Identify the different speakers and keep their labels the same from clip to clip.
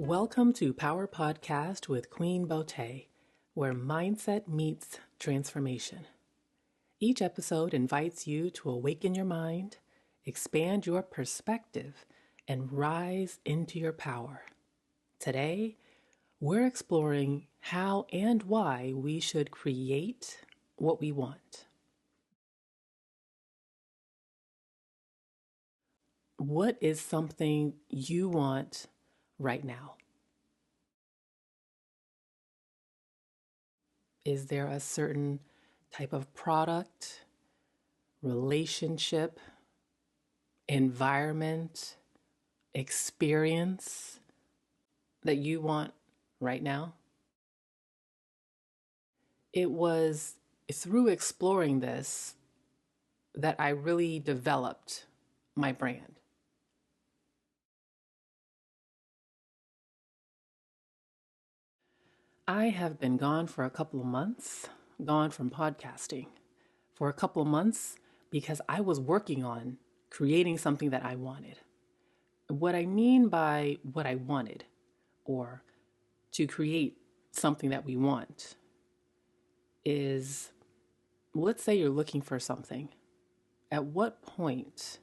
Speaker 1: Welcome to Power Podcast with Queen Beauté, where mindset meets transformation. Each episode invites you to awaken your mind, expand your perspective, and rise into your power. Today, we're exploring how and why we should create what we want. What is something you want right now? Is there a certain type of product, relationship, environment, experience that you want right now? It was through exploring this that I really developed my brand. I have been gone for a couple of months, gone from podcasting for a couple of months because I was working on creating something that I wanted. What I mean by what I wanted, or to create something that we want, is, let's say you're looking for something. At what point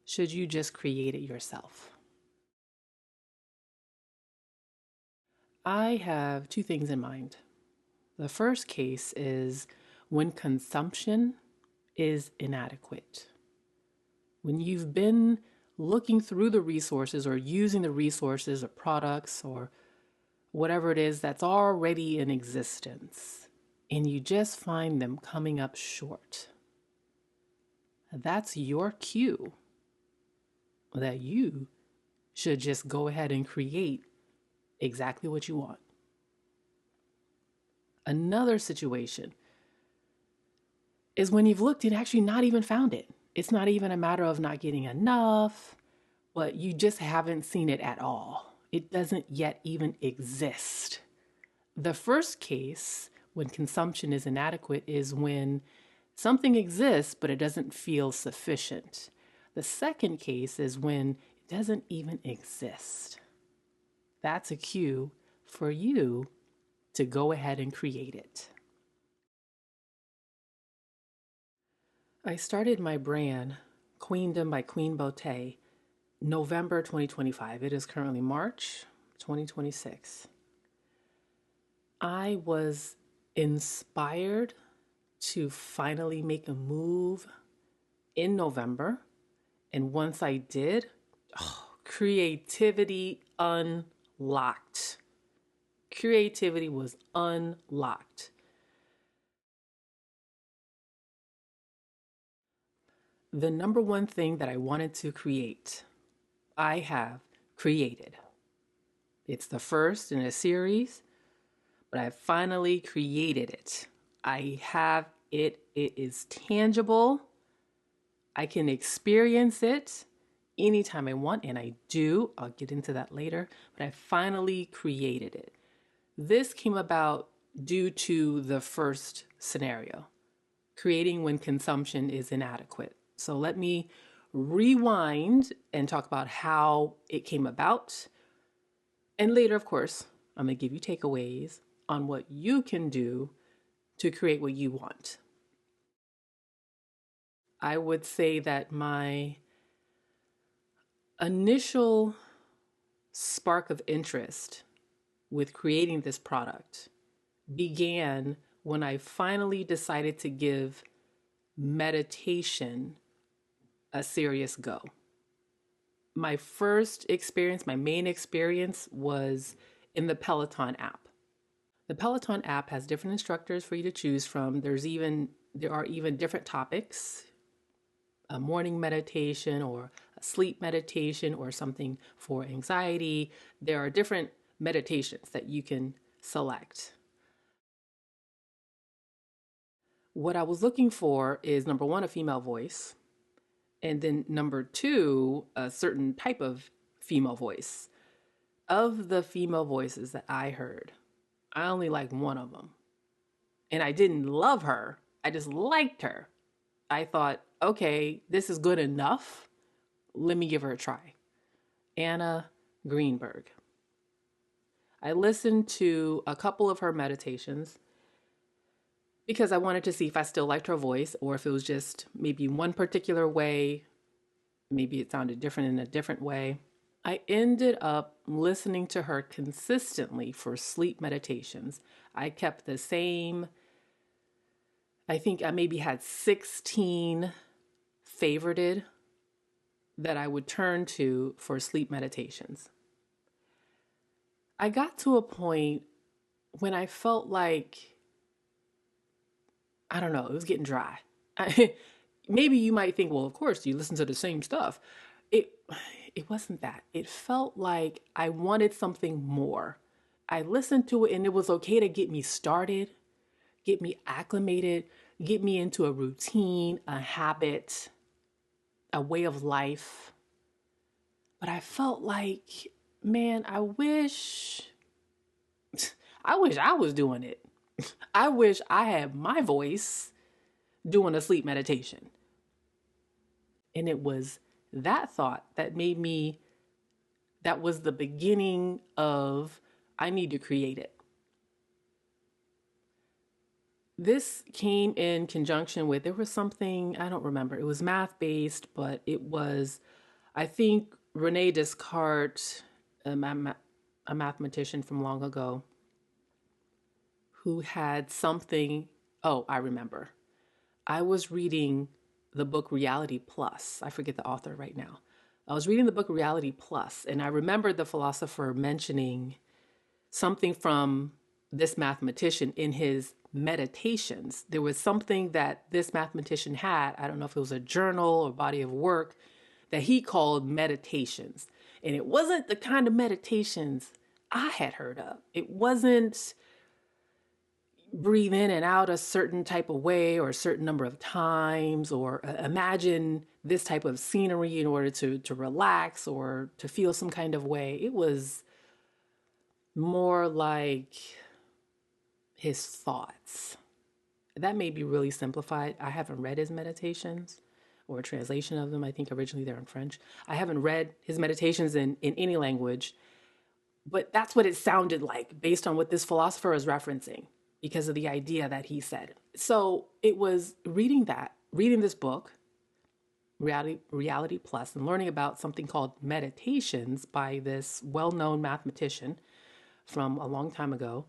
Speaker 1: should you just create it yourself? I have two things in mind. The first case is when consumption is inadequate. When you've been looking through the resources or using the resources or products or whatever it is that's already in existence, and you just find them coming up short. That's your cue that you should just go ahead and create exactly what you want. Another situation is when you've looked and actually not even found it. It's not even a matter of not getting enough, but you just haven't seen it at all. It doesn't yet even exist. The first case, when consumption is inadequate, is when something exists, but it doesn't feel sufficient. The second case is when it doesn't even exist. That's a cue for you to go ahead and create it. I started my brand, Queendom by Queen Beauté, November 2025. It is currently March 2026. I was inspired to finally make a move in November. And once I did, creativity unlocked. Creativity was unlocked. The number one thing that I wanted to create, I have created. It's the first in a series, but I finally created it. I have it. It is tangible. I can experience it anytime I want, and I do. I'll get into that later, but I finally created it. This came about due to the first scenario, creating when consumption is inadequate. So let me rewind and talk about how it came about. And later, of course, I'm going to give you takeaways on what you can do to create what you want. I would say that my initial spark of interest with creating this product began when I finally decided to give meditation a serious go. My first experience, my main experience, was in the Peloton app. The Peloton app has different instructors for you to choose from. There are even different topics, a morning meditation or a sleep meditation or something for anxiety. There are different meditations that you can select. What I was looking for is, number one, a female voice. And then number two, a certain type of female voice. Of the female voices that I heard, I only liked one of them. And I didn't love her. I just liked her. I thought, okay, this is good enough. Let me give her a try. Anna Greenberg. I listened to a couple of her meditations because I wanted to see if I still liked her voice or if it was just maybe one particular way. Maybe it sounded different in a different way. I ended up listening to her consistently for sleep meditations. I kept the same, I think I maybe had 16 favorited that I would turn to for sleep meditations. I got to a point when I felt like, I don't know, it was getting dry. Maybe you might think, well, of course, you listen to the same stuff. It it wasn't that. It felt like I wanted something more. I listened to it and it was okay to get me started, get me acclimated, get me into a routine, a habit, a way of life. But I felt like, man, I wish I was doing it. I wish I had my voice doing a sleep meditation. And it was that thought that was the beginning of, I need to create it. This came in conjunction with, there was something, I don't remember, it was math based, but it was, I think, Rene Descartes, a mathematician from long ago, who had something, oh, I remember. I was reading the book Reality Plus. I forget the author right now. I was reading the book Reality Plus, and I remembered the philosopher mentioning something from this mathematician in his meditations. There was something that this mathematician had, I don't know if it was a journal or body of work, that he called meditations. And it wasn't the kind of meditations I had heard of. It wasn't breathe in and out a certain type of way or a certain number of times, or imagine this type of scenery in order to relax or to feel some kind of way. It was more like his thoughts. That may be really simplified. I haven't read his meditations or a translation of them. I think originally they're in French. I haven't read his meditations in any language, but that's what it sounded like based on what this philosopher is referencing because of the idea that he said. So it was reading this book, Reality Plus, and learning about something called meditations by this well-known mathematician from a long time ago,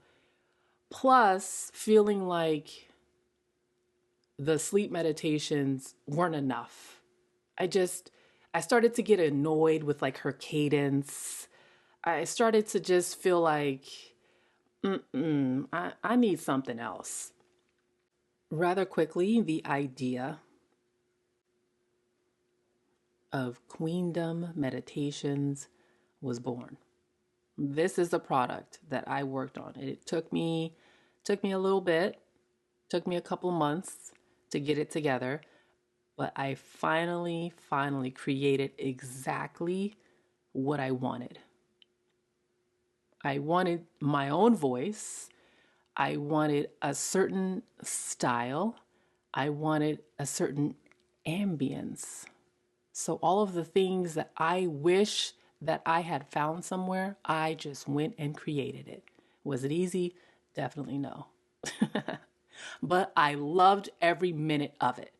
Speaker 1: plus feeling like the sleep meditations weren't enough. I started to get annoyed with like her cadence. I started to just feel like, I need something else. Rather quickly, the idea of Queendom Meditations was born. This is a product that I worked on. It took me a little bit, took me a couple months to get it together, but I finally created exactly what I wanted. I wanted my own voice. I wanted a certain style. I wanted a certain ambience. So all of the things that I wish that I had found somewhere, I just went and created it. Was it easy? Definitely no. But I loved every minute of it.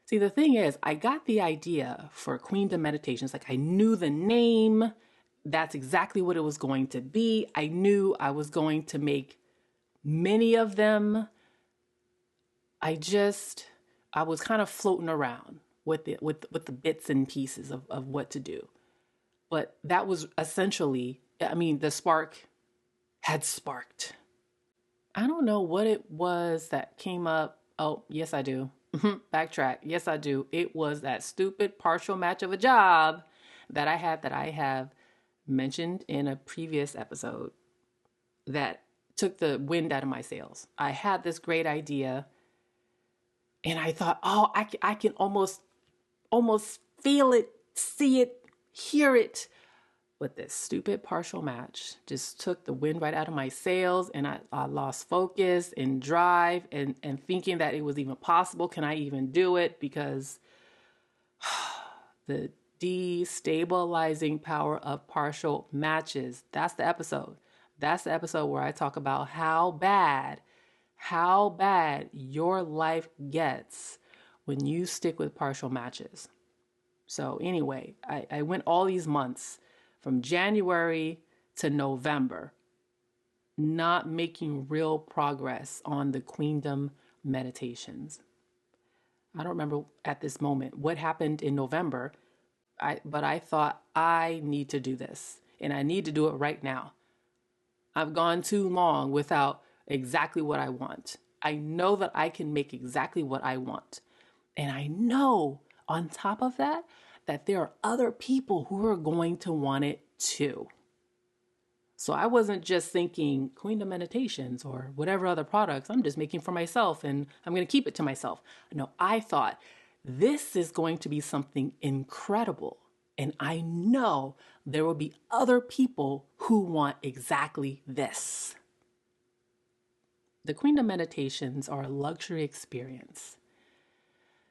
Speaker 1: See, the thing is, I got the idea for Queendom Meditations. Like, I knew the name. That's exactly what it was going to be. I knew I was going to make many of them. I was kind of floating around with the bits and pieces of what to do. But that was essentially, the spark had sparked. I don't know what it was that came up. Oh, yes, I do. Backtrack. Yes, I do. It was that stupid partial match of a job that I have mentioned in a previous episode that took the wind out of my sails. I had this great idea and I thought, oh, I can almost feel it, see it, hear it. But this stupid partial match just took the wind right out of my sails, and I lost focus and drive and thinking that it was even possible. Can I even do it? Because the destabilizing power of partial matches. That's the episode. That's the episode where I talk about how bad your life gets when you stick with partial matches. So anyway, I went all these months from January to November, not making real progress on the Queendom Meditations. I don't remember at this moment what happened in November, but I thought I need to do this and I need to do it right now. I've gone too long without exactly what I want. I know that I can make exactly what I want. And I know on top of that, that there are other people who are going to want it too. So I wasn't just thinking Queendom Meditations or whatever other products I'm just making for myself and I'm going to keep it to myself. No, I thought this is going to be something incredible. And I know there will be other people who want exactly this. The Queendom Meditations are a luxury experience.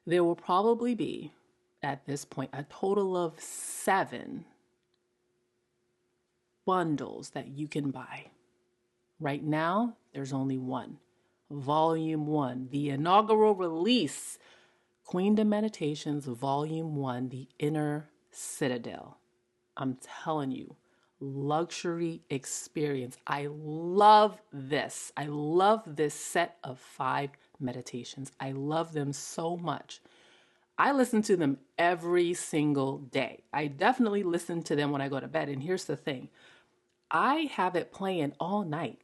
Speaker 1: There will probably be, at this point, a total of 7 bundles that you can buy. Right now, there's only one. Volume 1, the inaugural release, Queendom Meditations, Volume 1, The Inner Citadel. I'm telling you, luxury experience. I love this. I love this set of 5 meditations. I love them so much. I listen to them every single day. I definitely listen to them when I go to bed. And here's the thing. I have it playing all night.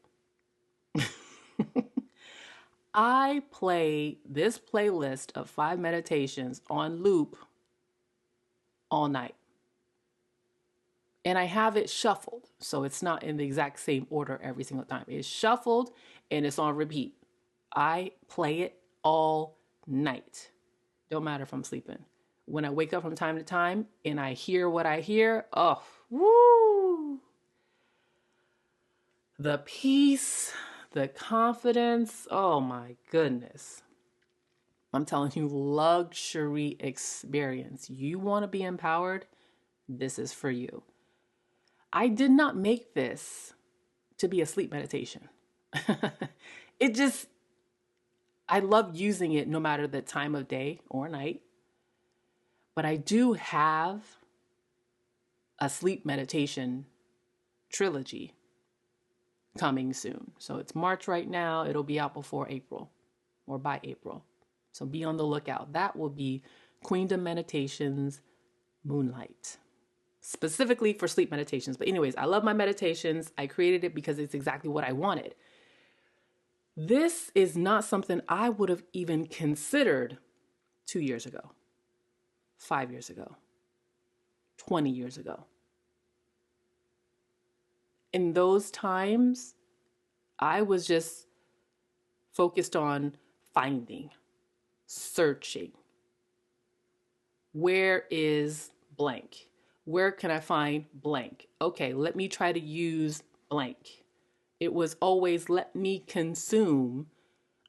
Speaker 1: I play this playlist of 5 meditations on loop all night. And I have it shuffled. So it's not in the exact same order every single time. It's shuffled and it's on repeat. I play it all night. Don't matter if I'm sleeping. When I wake up from time to time and I hear what I hear, oh, woo! The peace, the confidence, oh my goodness. I'm telling you, luxury experience. You want to be empowered? This is for you. I did not make this to be a sleep meditation. I love using it no matter the time of day or night. But I do have a sleep meditation trilogy coming soon. So it's March right now. It'll be out before April or by April. So be on the lookout. That will be Queendom Meditations Moonlight, specifically for sleep meditations. But anyways, I love my meditations. I created it because it's exactly what I wanted. This is not something I would have even considered 2 years ago, 5 years ago, 20 years ago. In those times, I was just focused on finding, searching. Where is blank? Where can I find blank? Okay, let me try to use blank. It was always let me consume.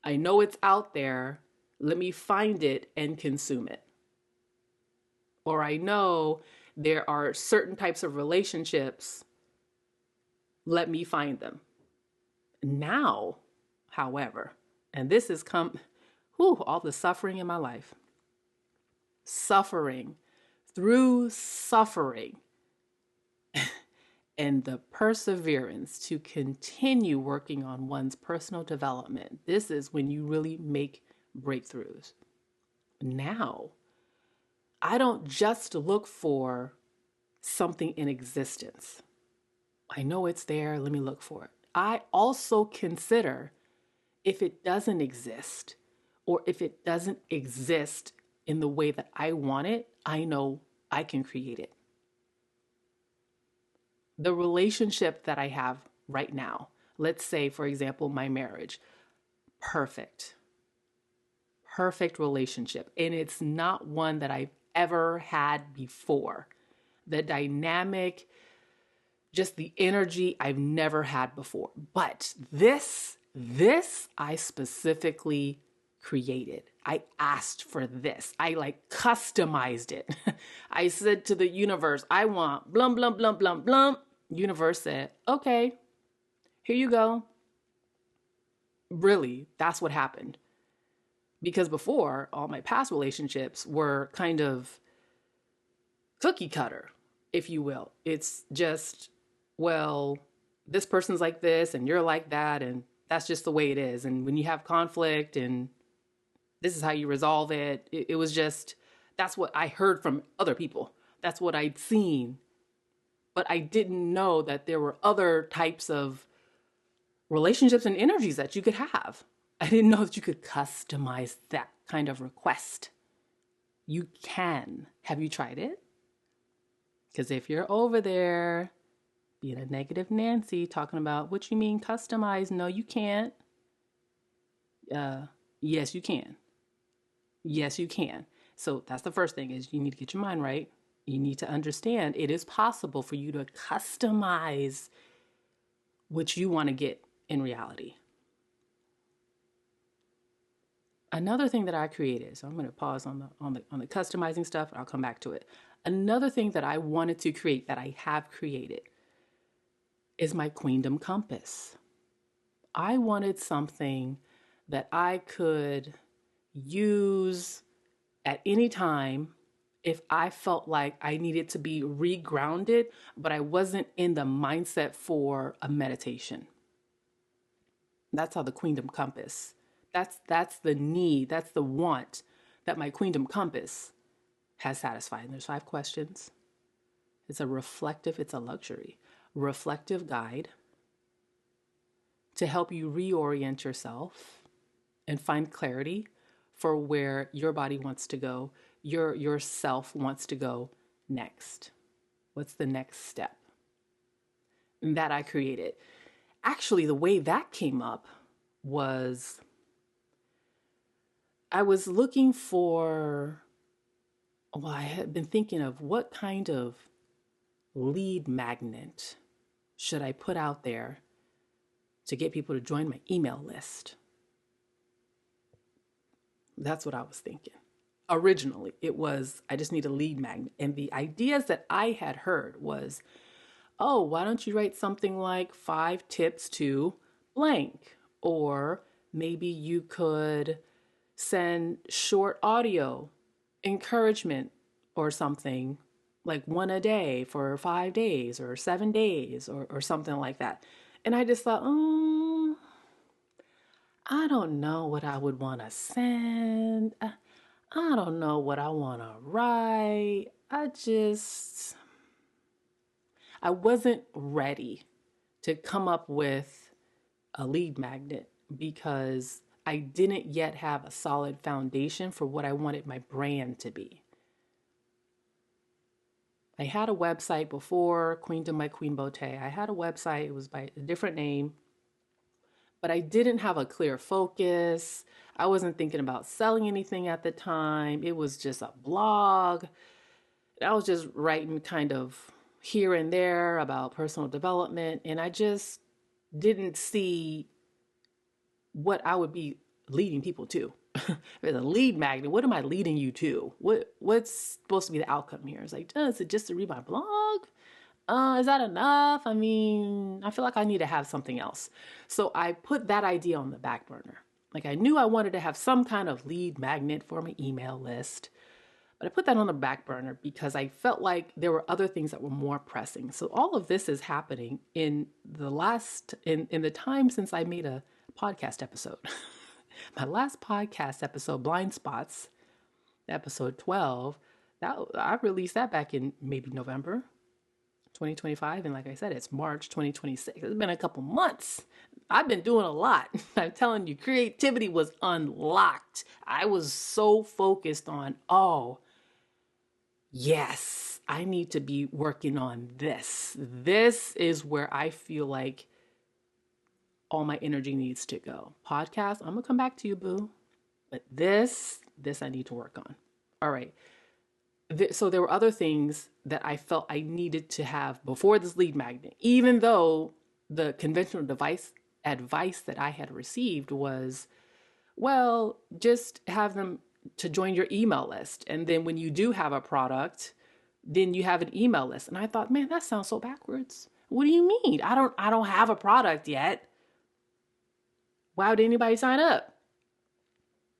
Speaker 1: I know it's out there. Let me find it and consume it. Or I know there are certain types of relationships. Let me find them. Now, however, and this has come, all the suffering in my life. Suffering, through suffering, and the perseverance to continue working on one's personal development. This is when you really make breakthroughs. Now, I don't just look for something in existence. I know it's there, let me look for it. I also consider if it doesn't exist, or if it doesn't exist in the way that I want it, I know I can create it. The relationship that I have right now, let's say, for example, my marriage, perfect relationship. And it's not one that I've ever had before. The dynamic, just the energy I've never had before. But this I specifically created. I asked for this. I customized it. I said to the universe, I want blum, blum, blum, blum, blum. Universe said, okay, Here you go. Really, that's what happened. Because before, all my past relationships were kind of cookie cutter, if you will. It's just, well, this person's like this and you're like that, and that's just the way it is. And when you have conflict, and this is how you resolve it, it was just, that's what I heard from other people. That's what I'd seen. But I didn't know that there were other types of relationships and energies that you could have. I didn't know that you could customize that kind of request. You can. Have you tried it? Because if you're over there being a negative Nancy, talking about what you mean customize, no, you can't. Yes, you can. Yes, you can. So that's the first thing, is you need to get your mind right. You need to understand it is possible for you to customize what you want to get in reality. Another thing that I created, so I'm going to pause on the customizing stuff, and I'll come back to it. Another thing that I wanted to create, that I have created, is my Queendom Compass. I wanted something that I could use at any time if I felt like I needed to be regrounded, but I wasn't in the mindset for a meditation. That's how the Queendom Compass, that's the need, that's the want that my Queendom Compass has satisfied. And there's 5 questions. It's a luxury, reflective guide to help you reorient yourself and find clarity for where your body wants to go, your self wants to go next. What's the next step? And that I created. Actually, the way that came up was I was looking for, well, I had been thinking of what kind of lead magnet should I put out there to get people to join my email list. That's what I was thinking. Originally, it was, I just need a lead magnet. And the ideas that I had heard was, oh, why don't you write something like 5 tips to blank? Or maybe you could send short audio encouragement or something, like 1 a day for 5 days or 7 days or something like that. And I just thought, oh, I don't know what I would want to send. I don't know what I want to write. I wasn't ready to come up with a lead magnet because I didn't yet have a solid foundation for what I wanted my brand to be. I had a website before Queendom by Queen Beauté. I had a website. It was by a different name, but I didn't have a clear focus. I wasn't thinking about selling anything at the time. It was just a blog. I was just writing kind of here and there about personal development, and I just didn't see what I would be leading people to. There's a lead magnet. What am I leading you to? What's supposed to be the outcome here? It's like, is it just to read my blog? Is that enough? I mean, I feel like I need to have something else. So I put that idea on the back burner. Like, I knew I wanted to have some kind of lead magnet for my email list, but I put that on the back burner because I felt like there were other things that were more pressing. So all of this is happening in the time since I made a podcast episode. My last podcast episode, Blind Spots, episode 12, I released that back in maybe November 2025. And like I said, it's March 2026. It's been a couple months. I've been doing a lot. I'm telling you, creativity was unlocked. I was so focused on, oh, yes, I need to be working on this. This is where I feel like all my energy needs to go. Podcast, I'm gonna come back to you, boo. But this I need to work on. All right. So there were other things that I felt I needed to have before this lead magnet, even though the conventional advice that I had received was, well, just have them to join your email list. And then when you do have a product, then you have an email list. And I thought, man, that sounds so backwards. What do you mean? I don't have a product yet. Why would anybody sign up?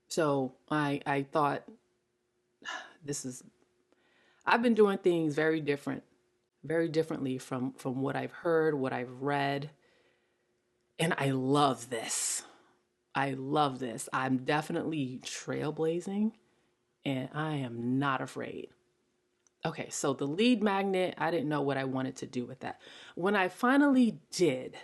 Speaker 1: So I thought this is I've been doing things very differently from what I've heard, what I've read, and I love this. I love this. I'm definitely trailblazing and I am not afraid. Okay, so the lead magnet, I didn't know what I wanted to do with that. When I finally did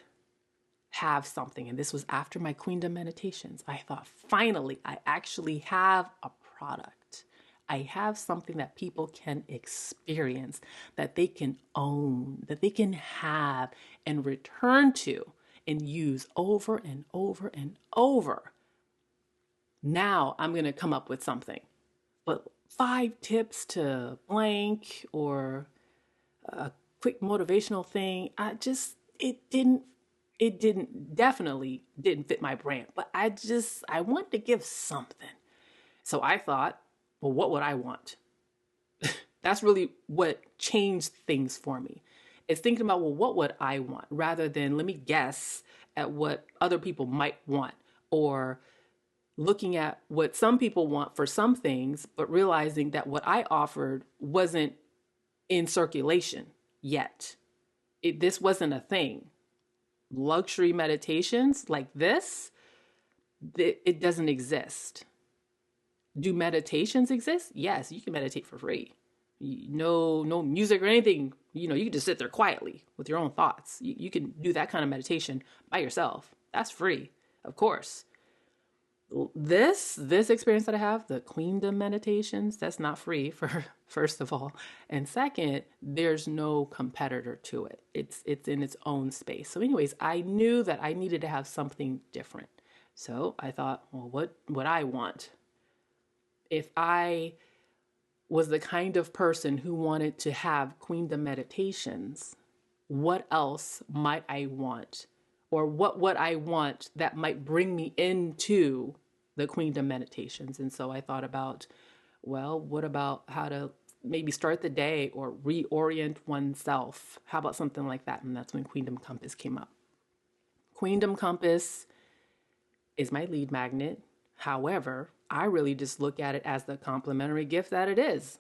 Speaker 1: have something, and this was after my Queendom meditations, I thought, finally, I actually have a product. I have something that people can experience, that they can own, that they can have and return to and use over and over and over. Now I'm going to come up with something. But 5 tips to blank or a quick motivational thing, definitely didn't fit my brand. But I wanted to give something. So I thought, well, what would I want? That's really what changed things for me. It's thinking about, well, what would I want rather than let me guess at what other people might want, or looking at what some people want for some things, but realizing that what I offered wasn't in circulation yet. This wasn't a thing. Luxury meditations like this, it doesn't exist. Do meditations exist? Yes, you can meditate for free. No music or anything. You can just sit there quietly with your own thoughts. You can do that kind of meditation by yourself. That's free, of course. This experience that I have, the Queendom meditations, that's not free, for first of all, and second, there's no competitor to it. It's in its own space. So anyways, I knew that I needed to have something different. So I thought, well, what would I want? If I was the kind of person who wanted to have Queendom meditations, what else might I want? Or what would I want that might bring me into the Queendom meditations? And so I thought about, well, what about how to maybe start the day or reorient oneself? How about something like that? And that's when Queendom Compass came up. Queendom Compass is my lead magnet. However, I really just look at it as the complimentary gift that it is.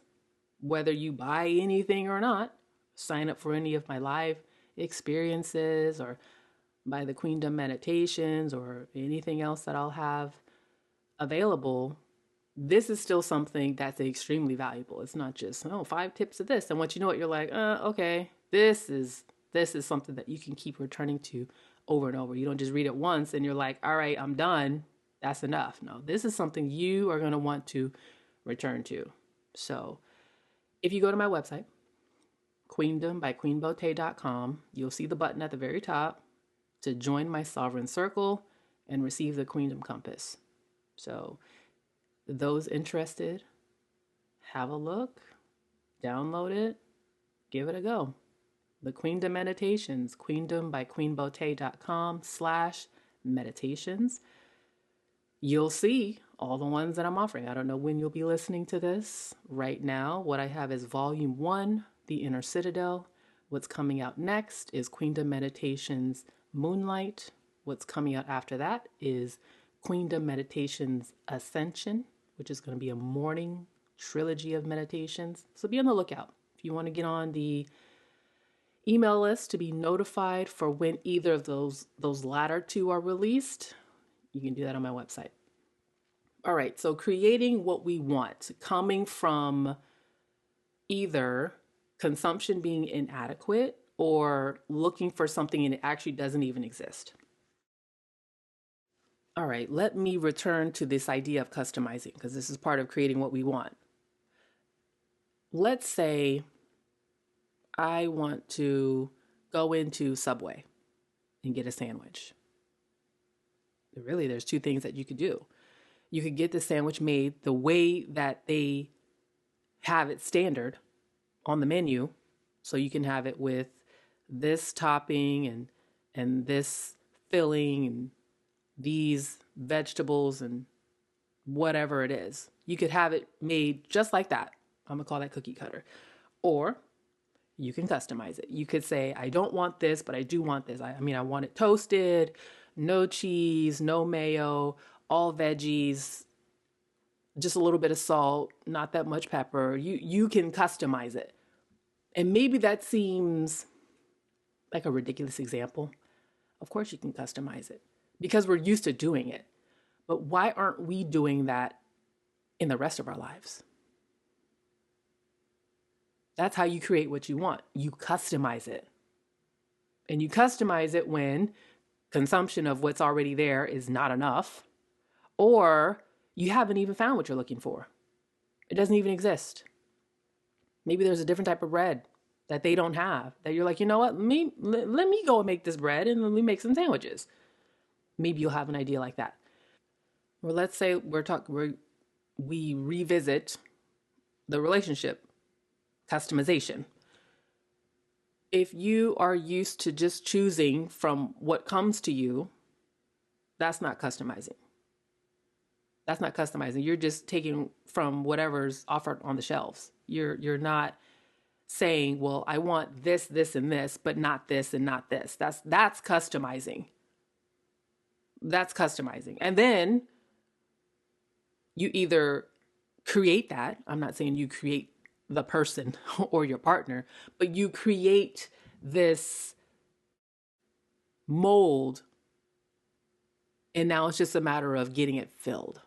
Speaker 1: Whether you buy anything or not, sign up for any of my live experiences or by the Queendom meditations or anything else that I'll have available, this is still something that's extremely valuable. It's not just, 5 tips of this. And once you know it, you're like, okay, this is something that you can keep returning to over and over. You don't just read it once and you're like, all right, I'm done. That's enough. No, this is something you are going to want to return to. So if you go to my website, Queendom by queenbeauté.com, you'll see the button at the very top to join my sovereign circle and receive the Queendom Compass. So those interested, have a look, download it, give it a go. The Queendom Meditations, Queendom by queenbeauté.com/meditations. You'll see all the ones that I'm offering. I don't know when you'll be listening to this. Right now, what I have is Volume 1, The Inner Citadel. What's coming out next is Queendom Meditations Moonlight. What's coming out after that is Queendom Meditations Ascension, which is going to be a morning trilogy of meditations. So be on the lookout. If you want to get on the email list to be notified for when either of those latter two are released, you can do that on my website. All right, so creating what we want, coming from either consumption being inadequate or looking for something and it actually doesn't even exist. All right, let me return to this idea of customizing, because this is part of creating what we want. Let's say I want to go into Subway and get a sandwich. Really, there's 2 things that you could do. You could get the sandwich made the way that they have it standard on the menu. So you can have it with this topping and this filling and these vegetables and whatever it is. You could have it made just like that. I'm gonna call that cookie cutter. Or You can customize it. You could say, I don't want this, but I do want this. I mean, I want it toasted, no cheese, no mayo, all veggies, just a little bit of salt, not that much pepper. You can customize it. And maybe that seems like a ridiculous example. Of course you can customize it because we're used to doing it. But why aren't we doing that in the rest of our lives? That's how you create what you want. You customize it. And you customize it when consumption of what's already there is not enough, or you haven't even found what you're looking for. It doesn't even exist. Maybe there's a different type of bread that they don't have that you're like, you know what, let me go and make this bread and let me make some sandwiches. Maybe you'll have an idea like that. Or let's say we revisit the relationship customization. If you are used to just choosing from what comes to you, that's not customizing. That's not customizing. You're just taking from whatever's offered on the shelves. You're not saying, well, I want this, this, and this, but not this and not this. That's customizing. That's customizing. And then you either create that. I'm not saying you create the person or your partner, but you create this mold, and now it's just a matter of getting it filled.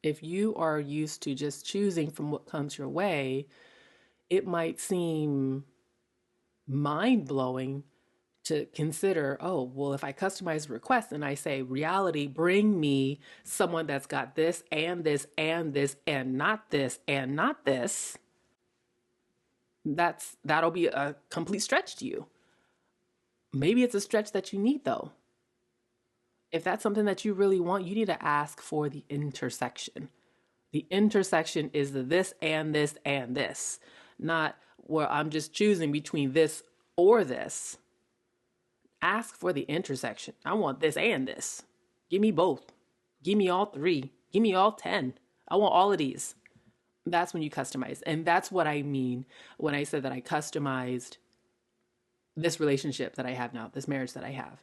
Speaker 1: If you are used to just choosing from what comes your way, it might seem mind-blowing to consider, oh, well, if I customize a request and I say, reality, bring me someone that's got this and this and this and not this and not this, that'll be a complete stretch to you. Maybe it's a stretch that you need, though. If that's something that you really want, you need to ask for the intersection. The intersection is the this and this and this, not where I'm just choosing between this or this. Ask for the intersection. I want this and this. Give me both. Give me all three. Give me all 10. I want all of these. That's when you customize. And that's what I mean when I said that I customized this relationship that I have now, this marriage that I have.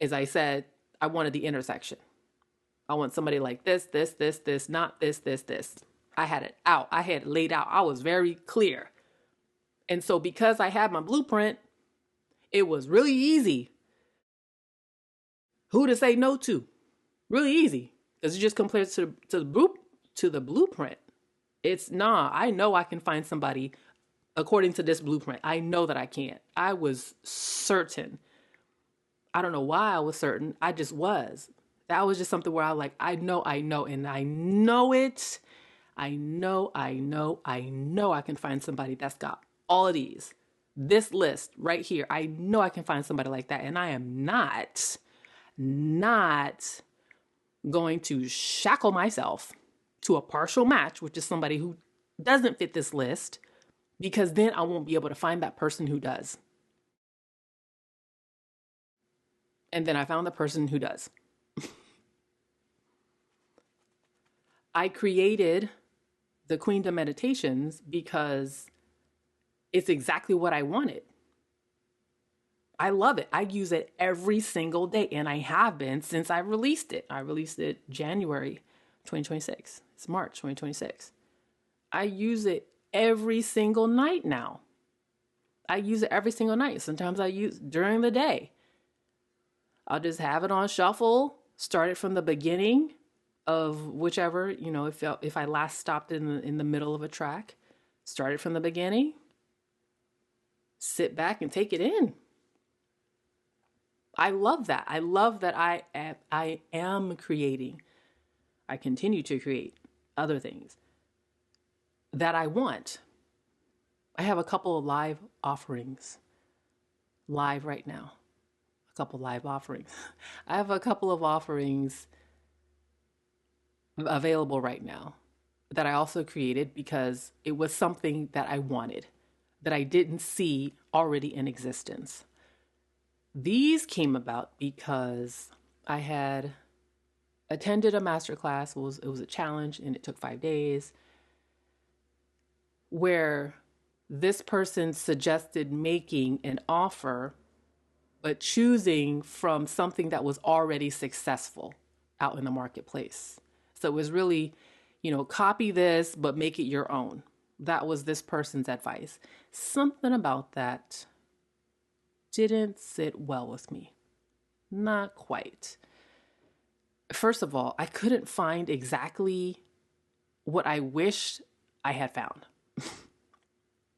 Speaker 1: As I said, I wanted the intersection. I want somebody like this, not this, this. I had it out. I had it laid out. I was very clear. And so because I had my blueprint, it was really easy who to say no to. Really easy. Because it just compares to the blueprint. It's I know I can find somebody according to this blueprint. I know that I can. I was certain. I don't know why I was certain. I just was. That was just something where I was like, I know, and I know it. I know I can find somebody that's got all of these. This list right here, I know I can find somebody like that. And I am not going to shackle myself to a partial match, which is somebody who doesn't fit this list, because then I won't be able to find that person who does. And then I found the person who does. I created the Queendom Meditations because it's exactly what I wanted. I love it. I use it every single day, and I have been since I released it. I released it January 2026. It's March 2026. I use it every single night now. I use it every single night. Sometimes I use during the day. I'll just have it on shuffle, start it from the beginning of whichever, if I last stopped in the middle of a track, start it from the beginning, sit back and take it in. I love that. I love that I am creating. I continue to create other things that I want. I have a couple of live offerings live right now. A couple live offerings. I have a couple of offerings available right now that I also created because it was something that I wanted, that I didn't see already in existence. These came about because I had attended a masterclass. It was a challenge and it took 5 days. where this person suggested making an offer, but choosing from something that was already successful out in the marketplace. So it was really, copy this, but make it your own. That was this person's advice. Something about that didn't sit well with me. Not quite. First of all, I couldn't find exactly what I wished I had found.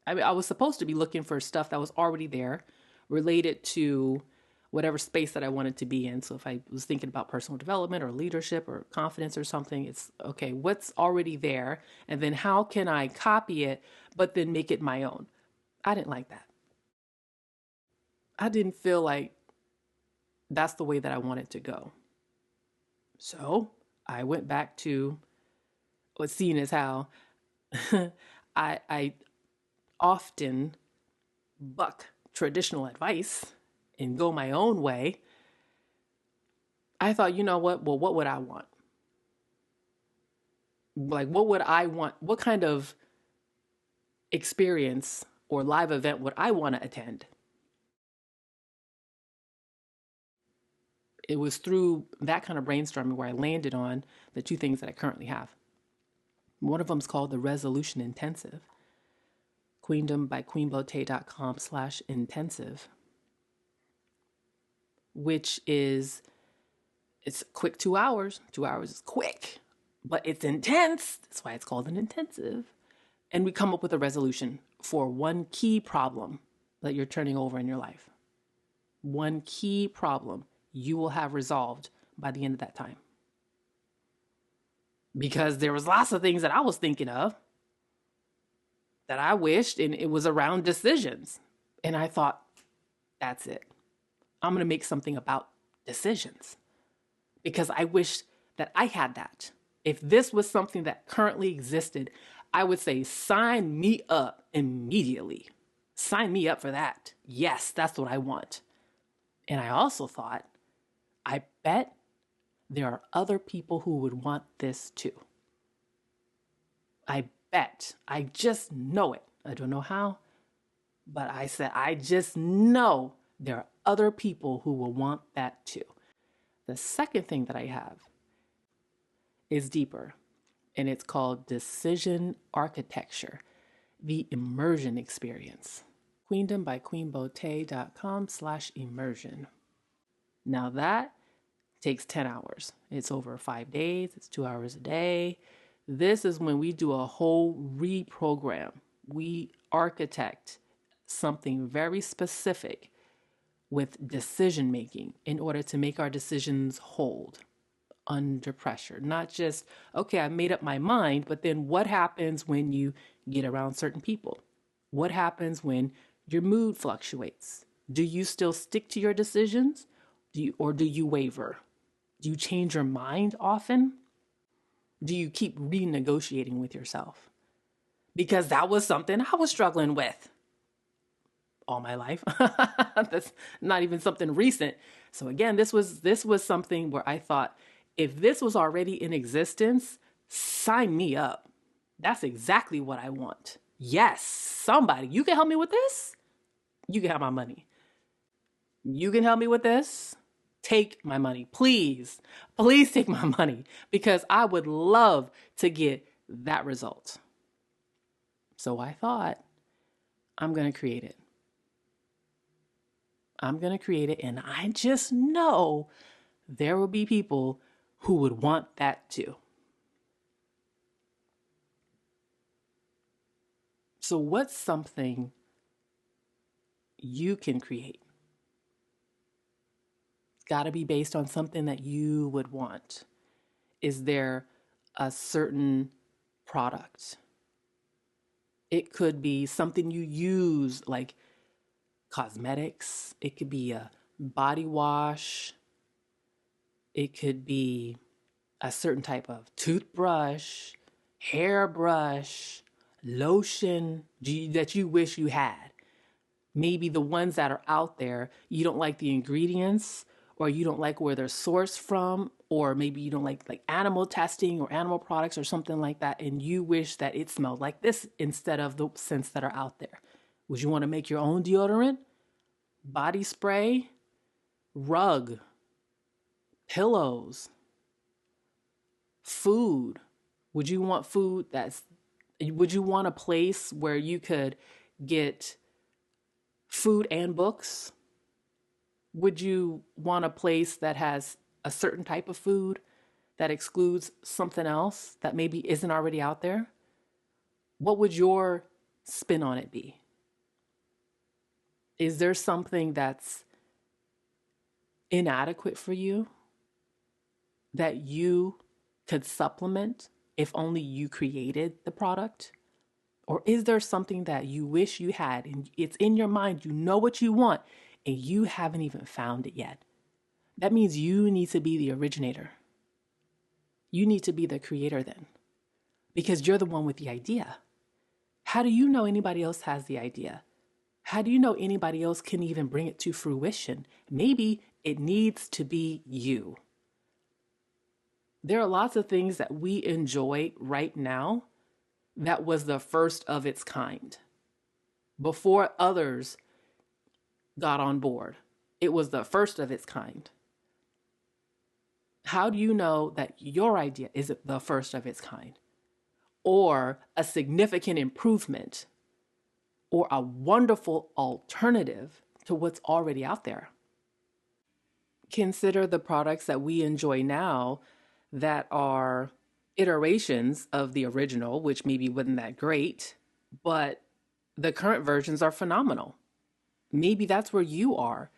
Speaker 1: I was supposed to be looking for stuff that was already there related to whatever space that I wanted to be in. So if I was thinking about personal development or leadership or confidence or something, it's okay, what's already there? And then how can I copy it, but then make it my own? I didn't like that. I didn't feel like that's the way that I wanted to go. So I went back to what's seen as how I often buck traditional advice and go my own way. I thought, you know what? Well, what would I want? Like, what would I want? What kind of experience or live event would I want to attend? It was through that kind of brainstorming where I landed on the two things that I currently have. One of them is called the Resolution Intensive. Queendom by queenbeauté.com/intensive, which is, it's quick 2 hours. 2 hours is quick, but it's intense. That's why it's called an intensive. And we come up with a resolution for one key problem that you're turning over in your life. One key problem you will have resolved by the end of that time. Because there was lots of things that I was thinking of that I wished, and it was around decisions. And I thought, that's it. I'm going to make something about decisions because I wish that I had that. If this was something that currently existed, I would say, sign me up immediately. Sign me up for that. Yes, that's what I want. And I also thought, I bet there are other people who would want this too. I bet. I just know it. I don't know how, but I said, I just know there are other people who will want that too. The second thing that I have is deeper, and it's called Decision Architecture, the Immersion Experience. Queendom by queenbeauté.com/immersion. Now that takes 10 hours. It's over 5 days. It's 2 hours a day. This is when we do a whole reprogram. We architect something very specific with decision making in order to make our decisions hold under pressure. Not just, okay, I made up my mind, but then what happens when you get around certain people? What happens when your mood fluctuates? Do you still stick to your decisions? Or do you waver? Do you change your mind often? Do you keep renegotiating with yourself? Because that was something I was struggling with all my life. That's not even something recent. So again, this was something where I thought, if this was already in existence, sign me up. That's exactly what I want. Yes, somebody, you can help me with this? You can have my money. You can help me with this? Take my money, please. Please take my money, because I would love to get that result. So I thought, I'm going to create it. I'm going to create it, and I just know there will be people who would want that too. So what's something you can create? It's got to be based on something that you would want. Is there a certain product? It could be something you use, like cosmetics. It could be a body wash. It could be a certain type of toothbrush, hairbrush, lotion that you wish you had. Maybe the ones that are out there, you don't like the ingredients, or you don't like where they're sourced from, or maybe you don't like animal testing or animal products or something like that, and you wish that it smelled like this instead of the scents that are out there. Would you want to make your own deodorant, body spray, rug, pillows, food? Would you want would you want a place where you could get food and books? Would you want a place that has a certain type of food that excludes something else that maybe isn't already out there? What would your spin on it be? Is there something that's inadequate for you that you could supplement if only you created the product? Or is there something that you wish you had and it's in your mind, you know what you want, and you haven't even found it yet? That means you need to be the originator. You need to be the creator then, because you're the one with the idea. How do you know anybody else has the idea? How do you know anybody else can even bring it to fruition? Maybe it needs to be you. There are lots of things that we enjoy right now that was the first of its kind. Before others got on board, it was the first of its kind. How do you know that your idea is the first of its kind, or a significant improvement, or a wonderful alternative to what's already out there? Consider the products that we enjoy now that are iterations of the original, which maybe wasn't that great, but the current versions are phenomenal. Maybe that's where you are,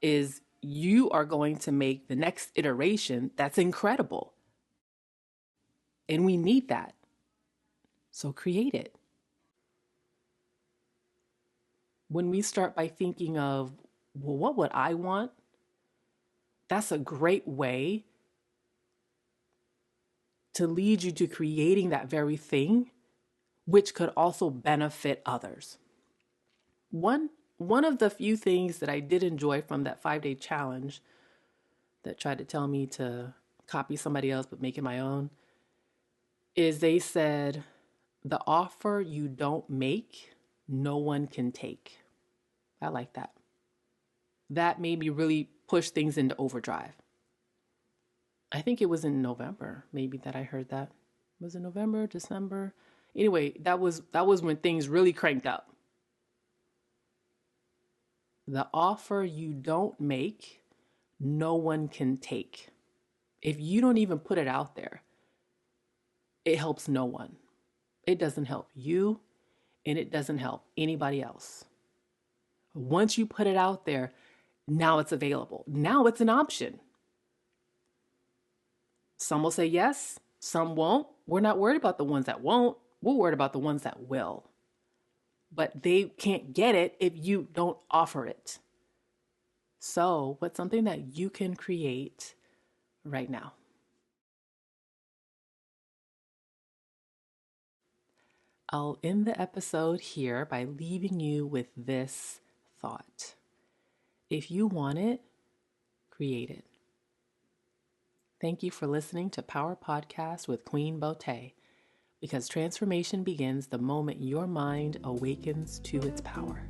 Speaker 1: is you are going to make the next iteration that's incredible. And we need that. So create it. When we start by thinking of, well, what would I want? That's a great way to lead you to creating that very thing, which could also benefit others. One of the few things that I did enjoy from that 5-day challenge that tried to tell me to copy somebody else but make it my own is they said, the offer you don't make, no one can take. I like that. That made me really push things into overdrive. I think it was in November, maybe, that I heard that. Was it November, December? Anyway, that was when things really cranked up. The offer you don't make, no one can take. If you don't even put it out there, it helps no one. It doesn't help you, and it doesn't help anybody else. Once you put it out there, now it's available. Now it's an option. Some will say yes, some won't. We're not worried about the ones that won't. We're worried about the ones that will. But they can't get it if you don't offer it. So, what's something that you can create right now? I'll end the episode here by leaving you with this thought. If you want it, create it. Thank you for listening to Power Podcast with Queen Beauté, because transformation begins the moment your mind awakens to its power.